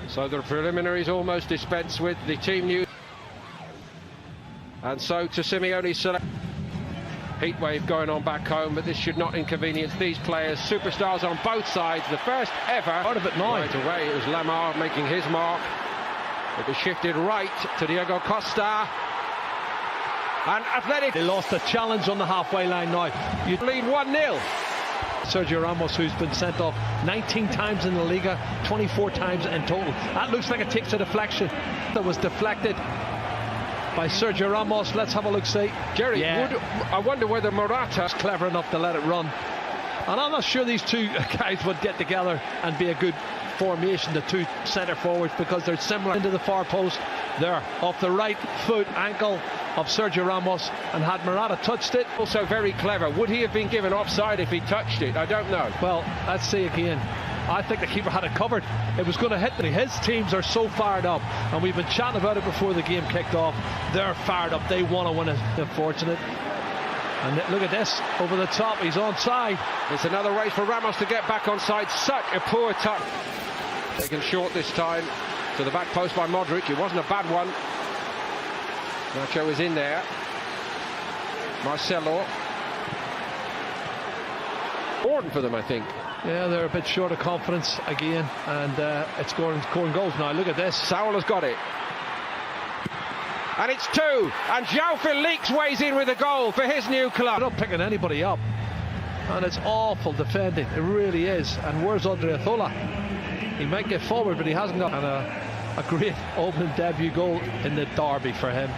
So the preliminaries almost dispensed with. The team knew. And so to Simeone's select. Heatwave going on back home, but this should not inconvenience these players. Superstars on both sides. The first ever. Out of it now. Right away, it was Lamar making his mark. It was shifted right to Diego Costa. And Athletic. They lost the challenge on the halfway line now. You lead 1-0. Sergio Ramos, who's been sent off 19 times in the Liga, 24 times in total. That looks like it takes a deflection. That was deflected by Sergio Ramos. Let's have a look, see. Jerry, I wonder whether Morata's clever enough to let it run. And I'm not sure these two guys would get together and be a good formation, the two centre forwards, because they're similar. Into the far post there, off the right foot ankle of Sergio Ramos, and had Morata touched it. Also very clever. Would he have been given offside if he touched it? I don't know. Well, let's see again. I think the keeper had it covered. It was going to hit me. His teams are so fired up, and we've been chatting about it before the game kicked off. They're fired up. They want to win it. Unfortunate. And look at this, over the top. He's onside. It's another race for Ramos to get back onside. Such a poor touch. Taken short this time to the back post by Madrid. It wasn't a bad one. Nacho was in there. Marcelo. Important for them, I think. Yeah, they're a bit short of confidence again, and it's scoring goals now. Look at this. Saul has got it. And it's 2. And João Felix weighs in with a goal for his new club. They're not picking anybody up. And it's awful defending. It really is. And where's Odriozola? He might get forward, but he hasn't got. And a great opening debut goal in the derby for him.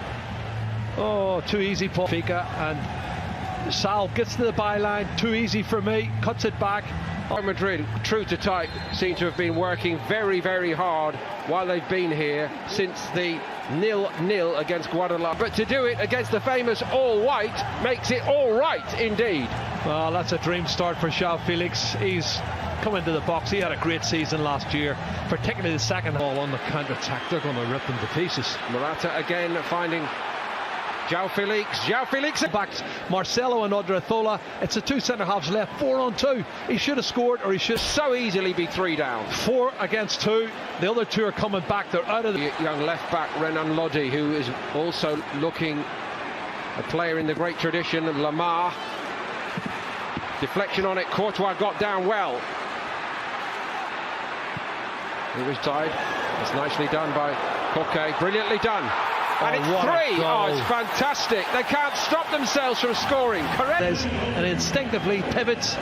Oh, too easy for Fika. And Sal gets to the byline. Too easy for me. Cuts it back. Madrid, true to type, seem to have been working very, very hard while they've been here since the 0-0 against Guadalajara. But to do it against the famous all-white makes it all right indeed. Well, that's a dream start for João Felix. He's come into the box. He had a great season last year, particularly the second ball on the counter-attack. They're going to rip them to pieces. Morata again finding João Felix backs Marcelo and Odriozola. It's the two centre halves left, 4-on-2. He should have scored, or he should so easily be 3 down. 4 against 2. The other 2 are coming back. They're out of the young left back Renan Lodi, who is also looking a player in the great tradition of Lamar. Deflection on it. Courtois got down well. He was tied. It's nicely done by Koke. Brilliantly done. And it's 3. Oh, it's fantastic. They can't stop themselves from scoring. Correct. And instinctively pivots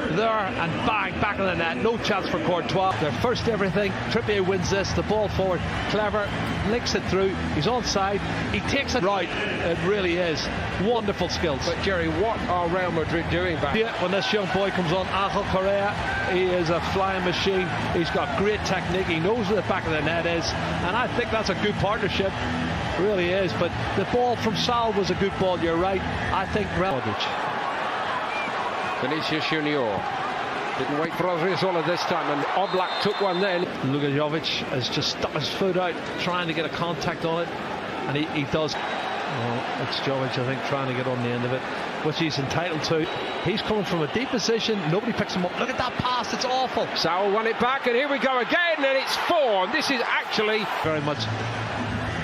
there and bang, back in the net. No chance for Courtois. Their first everything. Trippier wins this. The ball forward. Clever. Links it through. He's onside. He takes it right. It really is. Wonderful skills. But Jerry, what are Real Madrid doing back? Yeah, when this young boy comes on, Angel Correa, he is a flying machine. He's got great technique. He knows where the back of the net is. And I think that's a good partnership. It really is. But the ball from Sal was a good ball. You're right. I think Vinicius Junior didn't wait for Odriozola this time, and Oblak took one then. Lukajovic has just stuck his foot out, trying to get a contact on it, and he does. Well, it's Jovic, I think, trying to get on the end of it, which he's entitled to. He's coming from a deep position. Nobody picks him up. Look at that pass. It's awful. Saul won it back, and here we go again, and it's 4. And this is actually very much.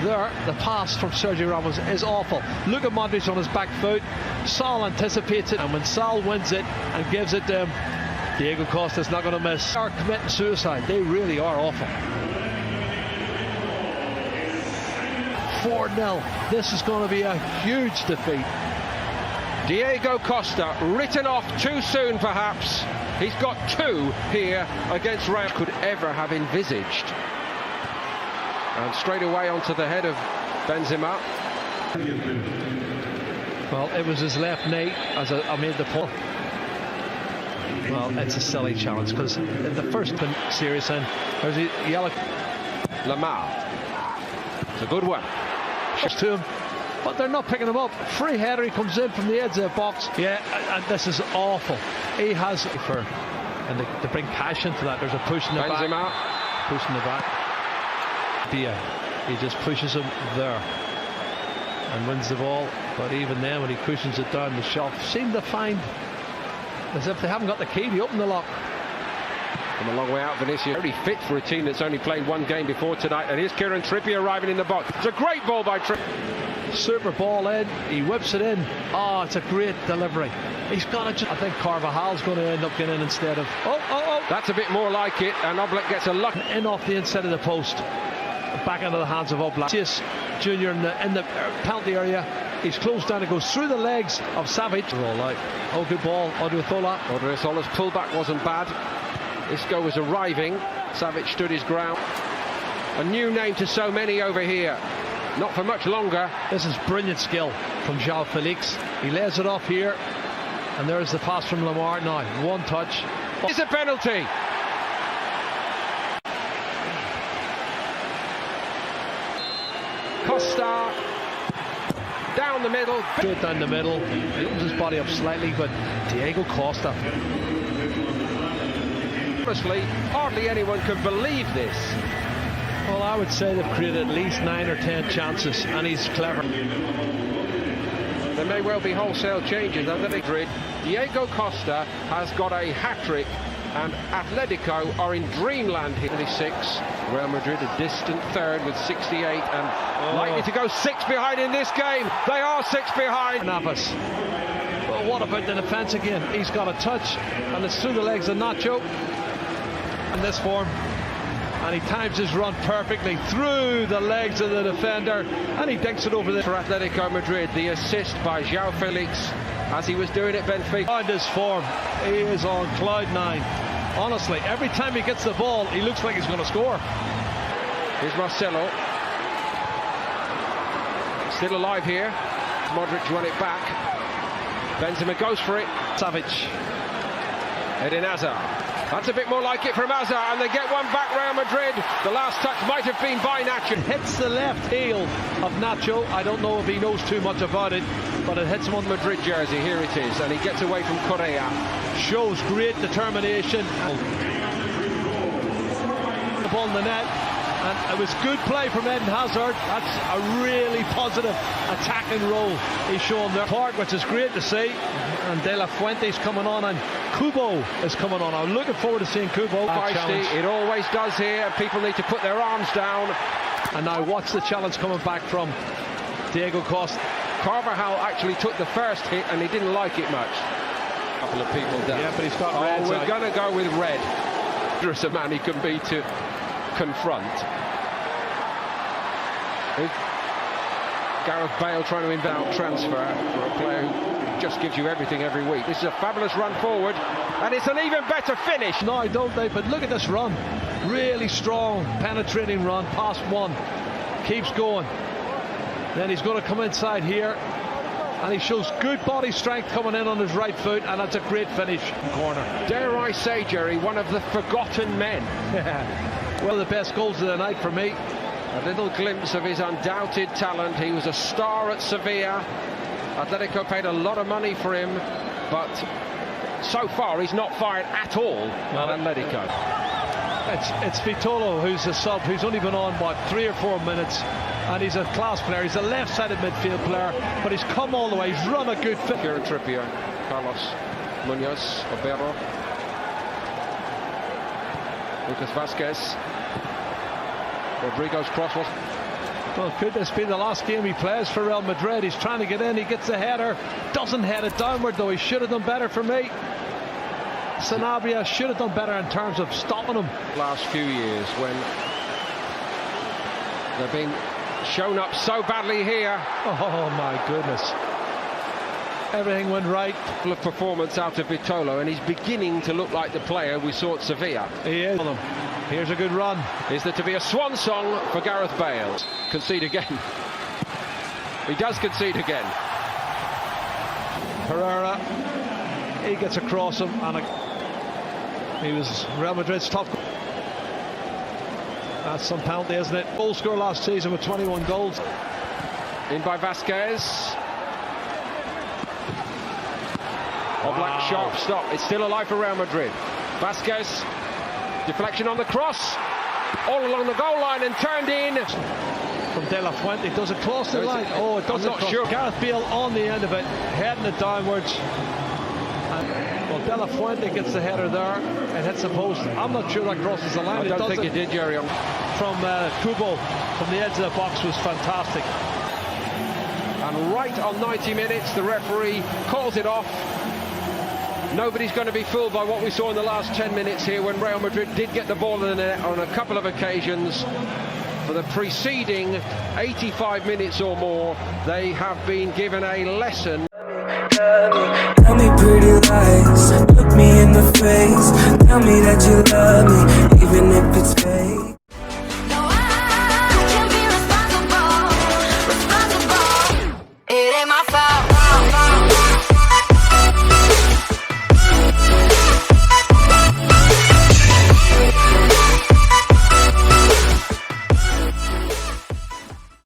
There, the pass from Sergio Ramos is awful. Look at Modric on his back foot. Sal anticipates it, and when Sal wins it and gives it to him, Diego Costa's not going to miss. They are committing suicide. They really are awful. 4-0. This is going to be a huge defeat. Diego Costa written off too soon, perhaps. He's got 2 here against Real. Could ever have envisaged. And straight away onto the head of Benzema. Well, it was his left knee as I made the point. Well, it's a silly challenge because in the first series end, there's a yellow. Lamar. It's a good one. To him, but they're not picking him up. Free header, he comes in from the edge of the box. Yeah, and this is awful. He has and they bring passion to that. There's a push in the Benzema. back. Push in the back. He just pushes him there and wins the ball, but even then when he cushions it down, the shot seem to find as if they haven't got the key to open the lock. From a long way out, Vinicius very fit for a team that's only played one game before tonight. And here's Kieran Trippier arriving in the box. It's a great ball by Trippier. Super ball in, he whips it in. Oh, it's a great delivery. He's got to. I think Carvajal's going to end up getting in instead of. Oh! That's a bit more like it, and Oblak gets a luck in off the inside of the post, back into the hands of Oblak. Junior in the penalty area. He's closed down. It goes through the legs of Savic. All out. Oh, good ball, Odriozola. Odriozola's pullback wasn't bad. Isco was arriving. Savic stood his ground. A new name to so many over here. Not for much longer. This is brilliant skill from João Felix. He lays it off here, and there's the pass from Lamar. Now, one touch. It's a penalty. Costa down the middle. Straight down the middle. He opens his body up slightly, but Diego Costa. Honestly, hardly anyone can believe this. Well, I would say they've created at least 9 or 10 chances, and he's clever. There may well be wholesale changes under Madrid. Diego Costa has got a hat-trick, and Atletico are in dreamland here. 36. Real Madrid a distant third with 68, and likely to go 6 behind in this game. They are 6 behind. Navas. Well, what about the defence again? He's got a touch, and it's through the legs of Nacho. In this form, and he times his run perfectly through the legs of the defender, and he dinks it over there. For Atletico Madrid, the assist by João Felix, as he was doing at Benfica. On this form, he is on cloud 9. Honestly, every time he gets the ball, he looks like he's going to score. Here's Marcelo. Still alive here. Modric won it back. Benzema goes for it. Savic. Eden Hazard. That's a bit more like it from Hazard, and they get one back. Real Madrid. The last touch might have been by Nacho. Hits the left heel of Nacho. I don't know if he knows too much about it, but it hits him on the Madrid jersey. Here it is, and he gets away from Correa. Shows great determination. The ball in the net, and it was good play from Eden Hazard. That's a really positive attacking role he's shown there. Park, which is great to see, and De La Fuente's coming on, and Kubo is coming on. I'm looking forward to seeing Kubo. It always does here. People need to put their arms down. And now watch the challenge coming back from Diego Costa. Carvajal actually took the first hit, and he didn't like it much. A couple of people down. Yeah, but he's got red. Oh, we're going to go with red. There's a man he can be to confront. Gareth Bale trying to inbound transfer for a player who just gives you everything every week. This is a fabulous run forward, and it's an even better finish. No, don't they? But look at this run. Really strong, penetrating run, past one. Keeps going. Then he's going to come inside here, and he shows good body strength coming in on his right foot, and that's a great finish. Corner. Dare I say, Jerry, one of the forgotten men. One of the best goals of the night for me. A little glimpse of his undoubted talent. He was a star at Sevilla. Atletico paid a lot of money for him, but so far he's not fired at all at Atletico. It's Vitolo who's a sub, who's only been on, 3 or 4 minutes, and he's a class player. He's a left-sided midfield player, but he's come all the way. He's run a good fit. Kieran Trippier, Carlos Munoz, Obero, Lucas Vazquez. Rodrigo's cross was. Well, could this be the last game he plays for Real Madrid? He's trying to get in, he gets the header, doesn't head it downward though. He should have done better for me. Sanabria should have done better in terms of stopping him. Last few years when they're being shown up so badly here. Oh my goodness. Everything went right. Full of performance out of Vitolo, and he's beginning to look like the player we saw at Sevilla. He is. Here's a good run. Is there to be a swan song for Gareth Bale? Concede again. He does concede again. Herrera, he gets across him, and he was Real Madrid's top. That's some penalty, isn't it? Goal scorer last season with 21 goals. In by Vazquez. Oblak, sharp stop. It's still alive for Real Madrid. Vazquez. Deflection on the cross, all along the goal line and turned in. From De La Fuente, does it cross the line? Oh, it doesn't. I'm not sure. Gareth Bale on the end of it, heading it downwards. And, well, De La Fuente gets the header there and hits the post. I'm not sure that crosses the line. I don't think it did, Jerry. From Kubo, from the edge of the box, was fantastic. And right on 90 minutes, the referee calls it off. Nobody's going to be fooled by what we saw in the last 10 minutes here when Real Madrid did get the ball in the net on a couple of occasions. For the preceding 85 minutes or more, they have been given a lesson. Tell me pretty lies, look me in the face, tell me that you love me, even if it's fake.